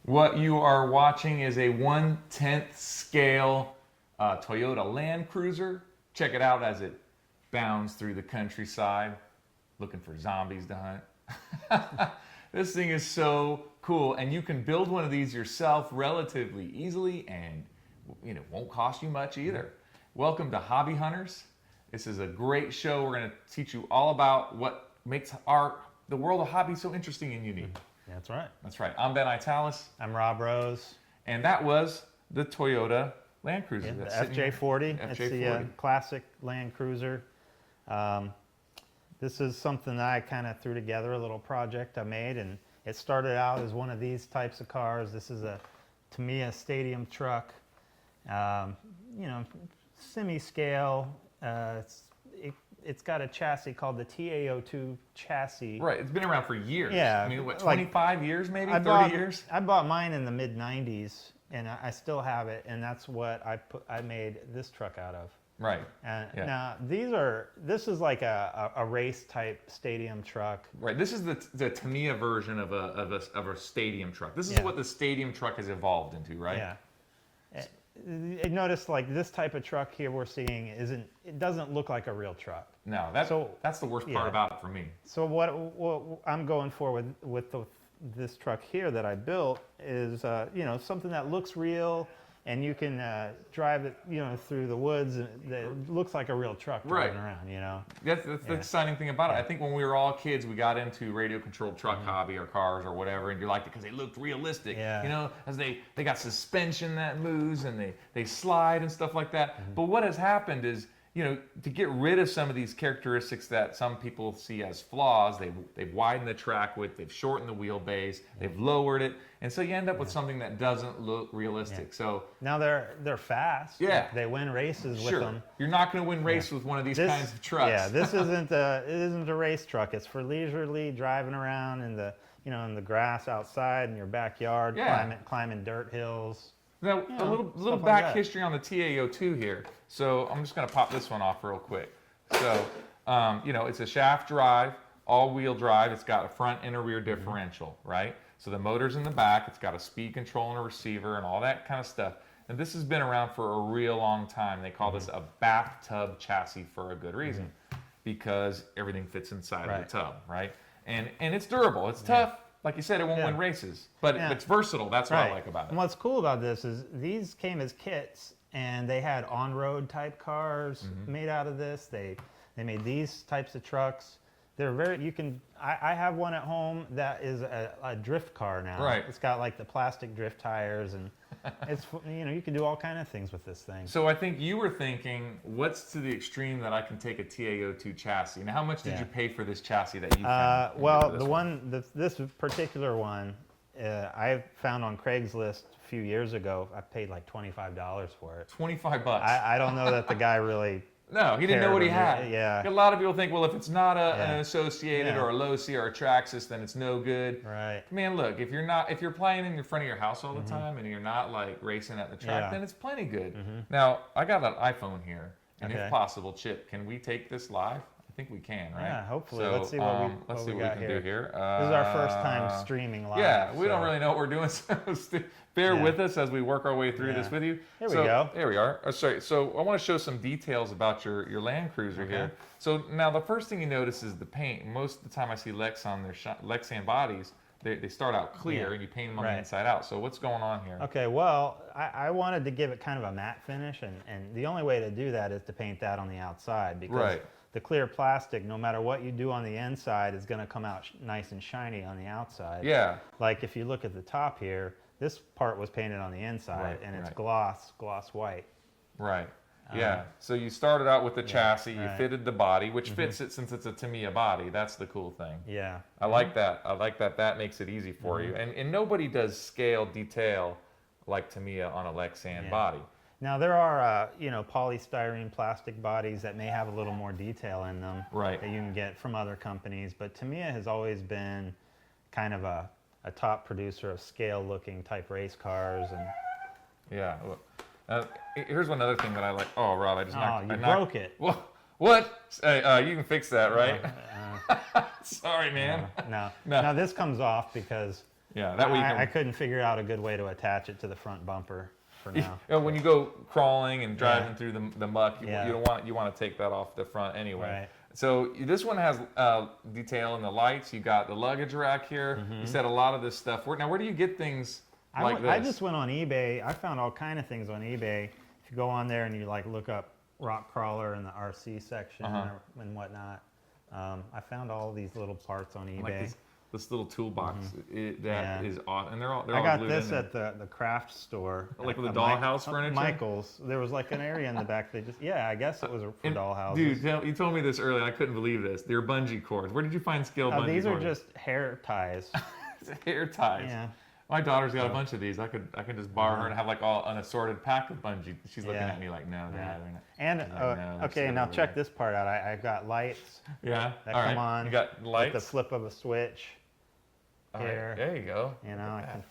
What you are watching is a 1/10 scale Toyota Land Cruiser. Check it out as it bounds through the countryside, looking for zombies to hunt. This thing is so cool, and you can build one of these yourself relatively easily, and it won't cost you much either. Welcome to Hobby Hunters. This is a great show. We're going to teach you all about what makes the world of hobby so interesting and unique. That's right. That's right. I'm Ben Eytalis. I'm Rob Rose. And that was the Toyota Land Cruiser. Yeah, the FJ40. FJ40. It's the classic Land Cruiser. This is something that I kind of threw together, a little project I made, and it started out as one of these types of cars. This is a Tamiya stadium truck, semi-scale. It's got a chassis called the TA-02 chassis. Right, it's been around for years. Yeah. I mean, what, 25 years maybe, 30 years? I bought mine in the mid-90s, and I still have it, and that's what I made this truck out of. Right. And yeah. Now, this is like a race-type stadium truck. Right, this is the Tamiya version of a stadium truck. This is what the stadium truck has evolved into, right? Yeah. Notice like this type of truck here we're seeing it doesn't look like a real truck. No, that's the worst part about it for me. So what I'm going for with this truck here that I built is something that looks real, and you can drive it through the woods, and it looks like a real truck driving around. That's the exciting thing about it. I think when we were all kids, we got into radio-controlled truck hobby or cars or whatever, and you liked it because they looked realistic. Yeah. As they got suspension that moves, and they slide and stuff like that. But what has happened is, to get rid of some of these characteristics that some people see as flaws, they've widened the track width, they've shortened the wheelbase, they've lowered it, and so you end up with something that doesn't look realistic. Yeah. So now they're fast. Yeah, they win races with them. You're not going to win races with one of these kinds of trucks. Yeah, this isn't a race truck. It's for leisurely driving around in the grass outside in your backyard, climbing dirt hills. Now, a little back history on the TA-02 here. So I'm just going to pop this one off real quick. So, it's a shaft drive, all-wheel drive. It's got a front and a rear differential, right? So the motor's in the back. It's got a speed control and a receiver and all that kind of stuff. And this has been around for a real long time. They call this a bathtub chassis for a good reason, because everything fits inside of the tub, right? And it's durable. It's tough. Like you said, it won't win races, but it's versatile. That's what I like about it. And what's cool about this is these came as kits, and they had on-road type cars made out of this. They made these types of trucks. They're I have one at home that is a drift car now. Right. It's got like the plastic drift tires, and it's you can do all kind of things with this thing. So I think you were thinking, what's to the extreme that I can take a TA-02 chassis? Now, how much did you pay for this chassis that you found? Well, this particular one, I found on Craigslist a few years ago. I paid like $25 for it. $25. I don't know that the guy really. No, he didn't know what he had. Yeah. A lot of people think, well, if it's not an Associated or a Low C or a Traxxas, then it's no good. Right. Man, look, if you're playing in front of your house all the time and you're not like racing at the track, then it's plenty good. Now, I got an iPhone here, and if possible, Chip, can we take this live? I think we can, right? Yeah, hopefully. So, let's see what we can do here. This is our first time streaming live. Yeah, we don't really know what we're doing, so bear with us as we work our way through this with you. Here we go. There we are. Oh, sorry. So I want to show some details about your Land Cruiser here. So now the first thing you notice is the paint. Most of the time I see Lexan bodies, they start out clear and you paint them on the inside out. So what's going on here? Okay, well, I wanted to give it kind of a matte finish, and the only way to do that is to paint that on the outside, because the clear plastic, no matter what you do on the inside, is going to come out nice and shiny on the outside. Yeah. Like if you look at the top here, this part was painted on the inside, and it's gloss white. Right. Yeah. So you started out with the chassis, you fitted the body, which fits it since it's a Tamiya body. That's the cool thing. Yeah. I like that. I like that. That makes it easy for you. And nobody does scale detail like Tamiya on a Lexan body. Now there are, polystyrene plastic bodies that may have a little more detail in them that you can get from other companies, but Tamiya has always been kind of a top producer of scale-looking type race cars. And yeah. Here's one other thing that I like. Oh, Rob, I just knocked. You broke it. What? You can fix that, right? Sorry, man. No. Now this comes off because Yeah, that way you can... I couldn't figure out a good way to attach it to the front bumper for now. When you go crawling and driving through the muck, you want to take that off the front anyway. Right. So this one has detail in the lights. You got the luggage rack here. You said a lot of this stuff. Now, where do you get things like this? I just went on eBay. I found all kind of things on eBay. If you go on there and you like look up rock crawler in the RC section and whatnot, I found all these little parts on eBay. Like this little toolbox that is awesome, and they're all I got glued this in at the craft store. Like with the dollhouse furniture. Michael's. There was like an area in the back. They just I guess it was for dollhouses. Dude, you told me this earlier. I couldn't believe this. They're bungee cords. Where did you find scale bungee cords? These are just hair ties. Hair ties. Yeah. My daughter's got a bunch of these. I could just borrow her and have like an assorted pack of bungee. She's looking at me like, no, Dad. And okay, now check this part out. I've got lights. Yeah. That come on. You got lights. With the flip of a switch. Here. Right, there you go. You know, I can,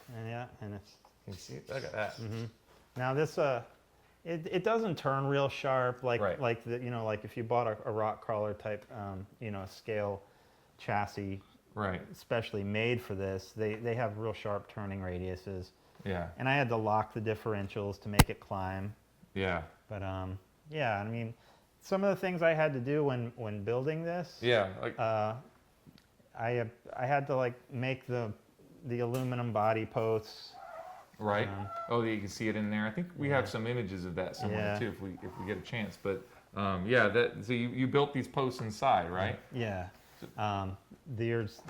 and it's. You can see it. Look at that. Now this it doesn't turn real sharp like the like if you bought a rock crawler type scale chassis. Right. Especially made for this, they have real sharp turning radiuses. Yeah. And I had to lock the differentials to make it climb. Yeah. But I mean, some of the things I had to do when building this. Yeah. Like. I had to like make the aluminum body posts. Right. You can see it in there. I think we have some images of that somewhere too, if we get a chance. But so you built these posts inside, right? Yeah. There's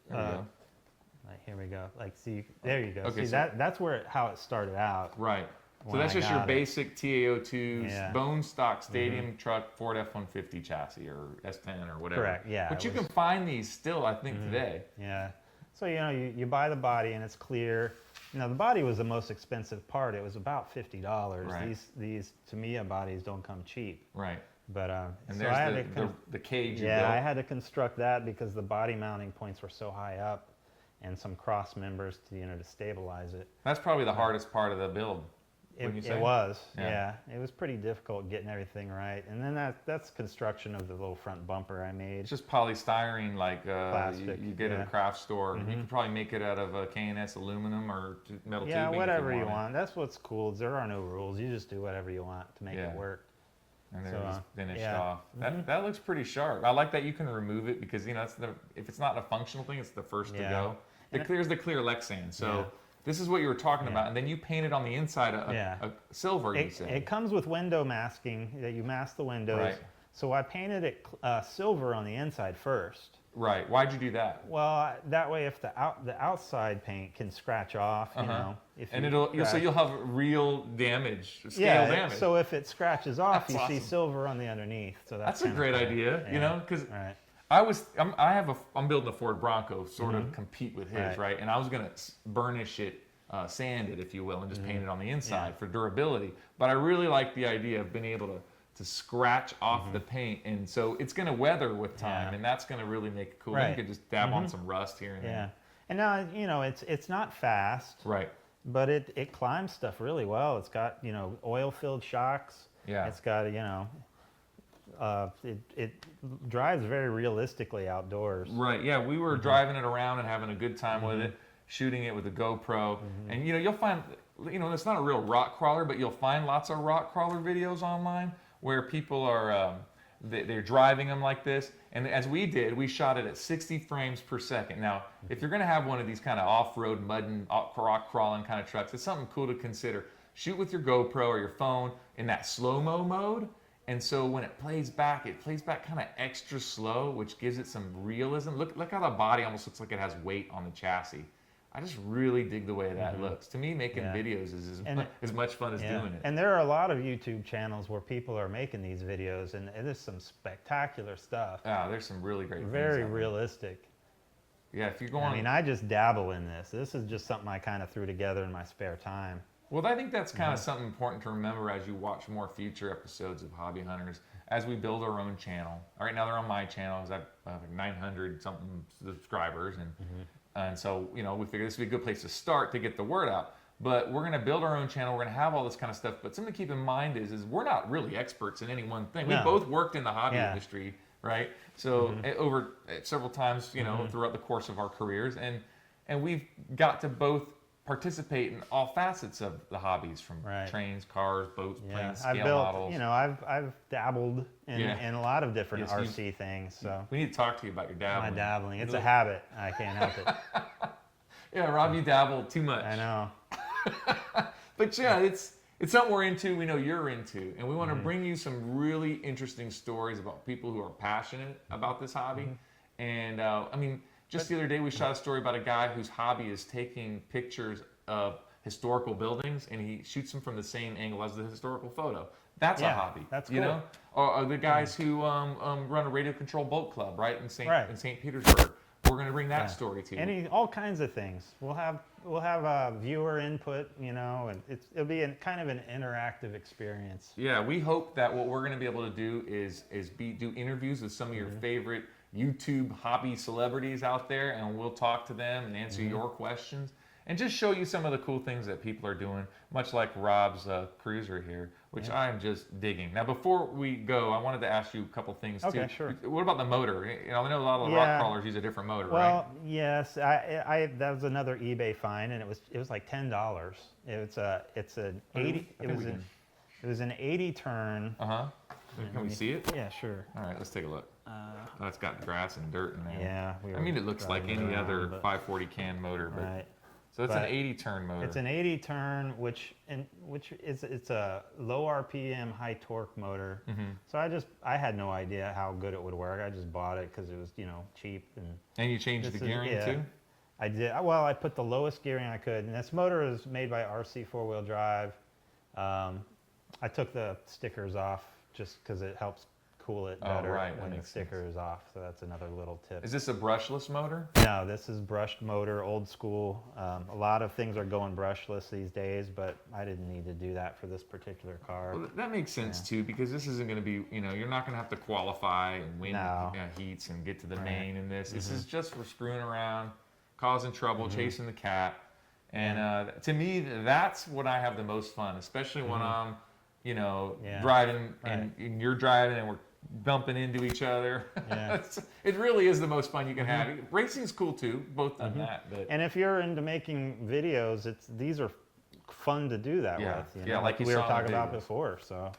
here we go. Like, see, there you go. Okay, see, that's how it started out. Right. So that's just your basic TA-02 bone stock stadium truck Ford F-150 chassis or S10 or whatever. Correct. Yeah. But you can find these still, I think, today. Yeah. So you buy the body and it's clear. The body was the most expensive part. It was about $50. Right. These Tamiya bodies don't come cheap. Right. But and so there's the cage. Yeah, I had to construct that because the body mounting points were so high up, and some cross members to stabilize it. That's probably the hardest part of the build. It was. Yeah. It was pretty difficult getting everything right, and then that's construction of the little front bumper I made. It's just polystyrene, like plastic. You get at a craft store. You can probably make it out of K&S aluminum or metal tubing. Yeah, whatever you want. That's what's cool. There are no rules. You just do whatever you want to make it work. And they're just finished off. That looks pretty sharp. I like that you can remove it because if it's not a functional thing, it's the first to go. The clear is the clear Lexan. So this is what you were talking about, and then you painted on the inside a silver. You said it comes with window masking that you mask the windows. Right. So I painted it silver on the inside first. Right. Why'd you do that? Well, that way, if the outside paint can scratch off, so you'll have real damage, scale damage. So if it scratches off, you see silver on the underneath. So that's a great idea, because right. I'm building a Ford Bronco, sort of compete with his, right? And I was gonna burnish it, sand it, if you will, and just paint it on the inside for durability. But I really like the idea of being able to scratch off the paint, and so it's going to weather with time, and that's going to really make it cool. Right. You could just dab on some rust here and there. And now it's not fast, right? But it climbs stuff really well. It's got oil-filled shocks. Yeah. It's got it drives very realistically outdoors. Right. Yeah. We were driving it around and having a good time with it, shooting it with a GoPro, and you'll find it's not a real rock crawler, but you'll find lots of rock crawler videos online where people are they're driving them like this, and as we did, we shot it at 60 frames per second. Now, if you're going to have one of these kind of off-road mudding, rock crawling kind of trucks, it's something cool to consider. Shoot with your GoPro or your phone in that slow-mo mode, and so when it plays back kind of extra slow, which gives it some realism. Look how the body almost looks like it has weight on the chassis. I just really dig the way that looks. To me, making videos is as much fun as doing it. And there are a lot of YouTube channels where people are making these videos, and there's some spectacular stuff. Yeah, there's some really great things. Very realistic. Yeah, if you're going... I just dabble in this. This is just something I kind of threw together in my spare time. Well, I think that's kind of something important to remember as you watch more future episodes of Hobby Hunters, as we build our own channel. All right, now they're on my channel, because I have 900-something subscribers, and so, we figured this would be a good place to start to get the word out. But we're going to build our own channel. We're going to have all this kind of stuff. But something to keep in mind is we're not really experts in any one thing. We both worked in the hobby industry, right? So over several times, throughout the course of our careers. And and we've got to both participate in all facets of the hobbies, from trains, cars, boats, planes, scale models. You know, I've dabbled in a lot of different RC things. So we need to talk to you about your dabbling. My dabbling, it's a habit. I can't help it. Yeah, Rob, you dabble too much. I know. But yeah, it's something we're into. We know you're into, and we want to bring you some really interesting stories about people who are passionate about this hobby. And I mean, just the other day we shot a story about a guy whose hobby is taking pictures of historical buildings, and he shoots them from the same angle as the historical photo. That's a hobby. That's cool. You know, or the guys who run a radio control boat club in St. Petersburg. We're going to bring that story to you. All kinds of things. We'll have viewer input, you know, and it'll be kind of an interactive experience. Yeah, we hope that what we're going to be able to do is do interviews with some of your favorite YouTube hobby celebrities out there, and we'll talk to them and answer your questions and just show you some of the cool things that people are doing, much like Rob's cruiser here, which I'm just digging. Now, before we go, I wanted to ask you a couple things too. Okay, sure. What about the motor? You know, I know a lot of the rock crawlers use a different motor, right? Well, yes, that was another eBay find, and it was like $10. It was an 80 turn. Can we see it? Yeah, sure. All right, let's take a look. Oh, it's got grass and dirt in there. Yeah. I mean, it looks like any other 540 can motor, but so it's an 80 turn motor. It's an 80 turn, which it's a low RPM, high torque motor. So I had no idea how good it would work. I just bought it because it was, you know, cheap. And you changed the gearing too? I did. Well, I put the lowest gearing I could, and this motor is made by RC 4-wheel drive. I took the stickers off just because it helps cool it better when the sticker is off. So that's another little tip. Is this a brushless motor? No, this is brushed motor, old school. A lot of things are going brushless these days, but I didn't need to do that for this particular car. Well, that makes sense too, because this isn't going to be, you know, you're not going to have to qualify and win heats and get to the main in this. This is just for screwing around, causing trouble, chasing the cat. And to me, that's what I have the most fun, especially when I'm, you know, driving and you're driving and we're bumping into each other. It really is the most fun you can have. Racing's cool too, both done that. But. And if you're into making videos, these are fun to do that with. You know? Like we were talking about before. So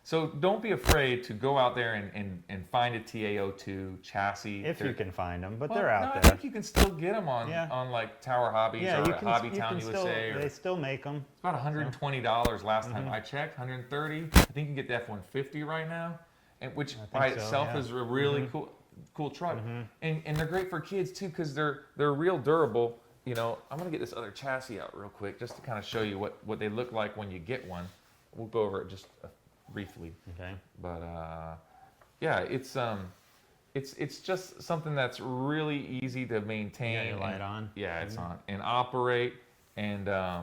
so don't be afraid to go out there and find a TA-02 chassis. If you can find them, but they're out there. I think you can still get them on like Tower Hobbies or Hobby Town USA. They still make them. It's about $120 last time I checked, $130. I think you can get the F-150 right now, which by itself is a really cool truck. And they're great for kids too, because they're real durable. You know, I'm gonna get this other chassis out real quick just to kind of show you what they look like when you get one. We'll go over it just briefly. Okay. But yeah, it's just something that's really easy to maintain. You got your light on? Yeah, it's on and operate. And I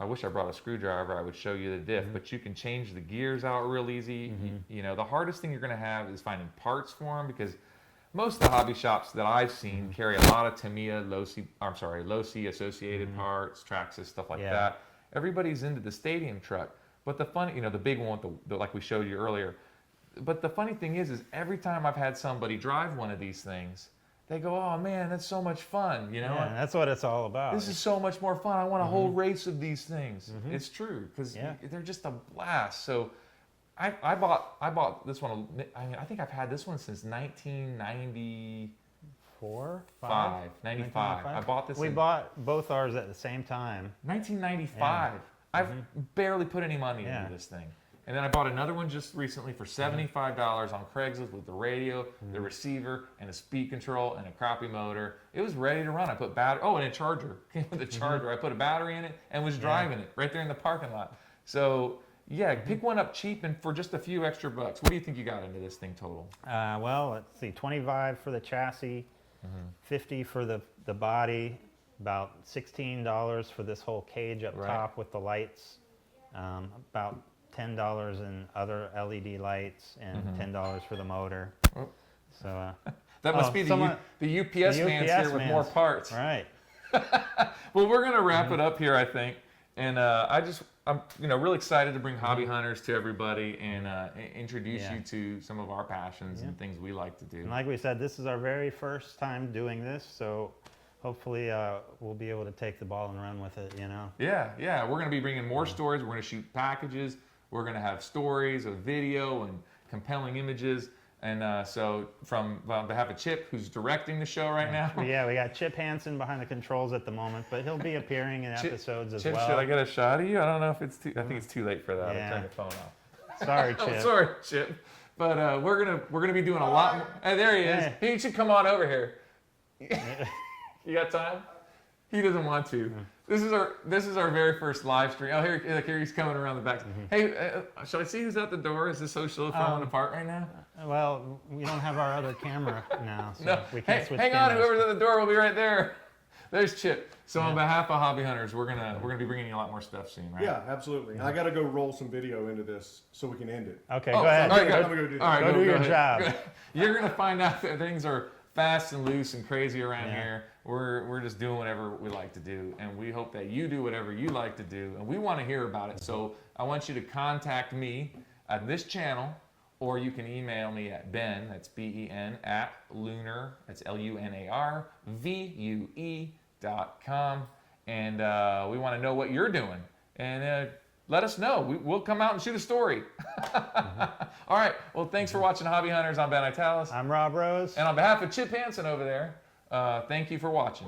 wish I brought a screwdriver. I would show you the diff, but you can change the gears out real easy. You know, the hardest thing you're going to have is finding parts for them, because most of the hobby shops that I've seen carry a lot of Tamiya, Losi associated parts, Traxxas, stuff like that. Everybody's into the stadium truck. But the funny, you know, the big one with the like we showed you earlier. But the funny thing is every time I've had somebody drive one of these things, they go, "Oh man, that's so much fun!" You know, that's what it's all about. This is so much more fun. I want a whole race of these things. It's true, because they're just a blast. So I bought this one. I mean, I think I've had this one since 1994, 95. I bought this. We bought both ours at the same time. 1995. I've barely put any money into this thing. And then I bought another one just recently for $75 on Craigslist with the radio, the receiver, and a speed control, and a crappie motor. It was ready to run. I put battery, and a charger. Came with a charger. I put a battery in it and was driving it right there in the parking lot. So, pick one up cheap and for just a few extra bucks. What do you think you got into this thing total? Well, let's see, $25 for the chassis, $50 for the body, about $16 for this whole cage up top with the lights, about $10 in other LED lights, and $10 for the motor. So that must be the UPS man's here with more parts. Right. Well, we're gonna wrap it up here, I think, and I'm really excited to bring hobby hunters to everybody and introduce you to some of our passions and things we like to do. And like we said, this is our very first time doing this, so hopefully we'll be able to take the ball and run with it, you know. Yeah, yeah. We're going to be bringing more stories. We're going to shoot packages. We're going to have stories of video and compelling images. And so on behalf of Chip, who's directing the show right now. Yeah, we got Chip Hansen behind the controls at the moment, but he'll be appearing in episodes as Chip, well. should I get a shot of you? I don't know if it's too, I think it's too late for that. Yeah. I turned the phone off. Sorry, Chip. Oh, sorry, Chip. But we're gonna be doing a lot more. Hey, there he is. Hey. He should come on over here. You got time? He doesn't want to. This is our very first live stream. Oh, here he's coming around the back. Hey, shall I see who's at the door? Is this social falling apart right now? Well, we don't have our other camera now, so No. we can't Hey, switch hang on, cameras. whoever's at the door will be right there. There's Chip. So on behalf of Hobby Hunters, we're gonna be bringing you a lot more stuff soon, right? Yeah, absolutely. And I got to go roll some video into this so we can end it. Okay, Oh, go ahead. all right, I'm gonna go do that. All right, Go do your ahead. job. You're gonna find out that things are fast and loose and crazy around Yeah. here. We're just doing whatever we like to do, and we hope that you do whatever you like to do, and we want to hear about it. So I want you to contact me at this channel, or you can email me at Ben, that's Ben, at Lunar, that's LUNARVUE.com, and we want to know what you're doing, and let us know. We'll come out and shoot a story. All right. Well, thanks for watching Hobby Hunters. I'm Ben Eytalis. I'm Rob Rose. And on behalf of Chip Hansen over there, thank you for watching.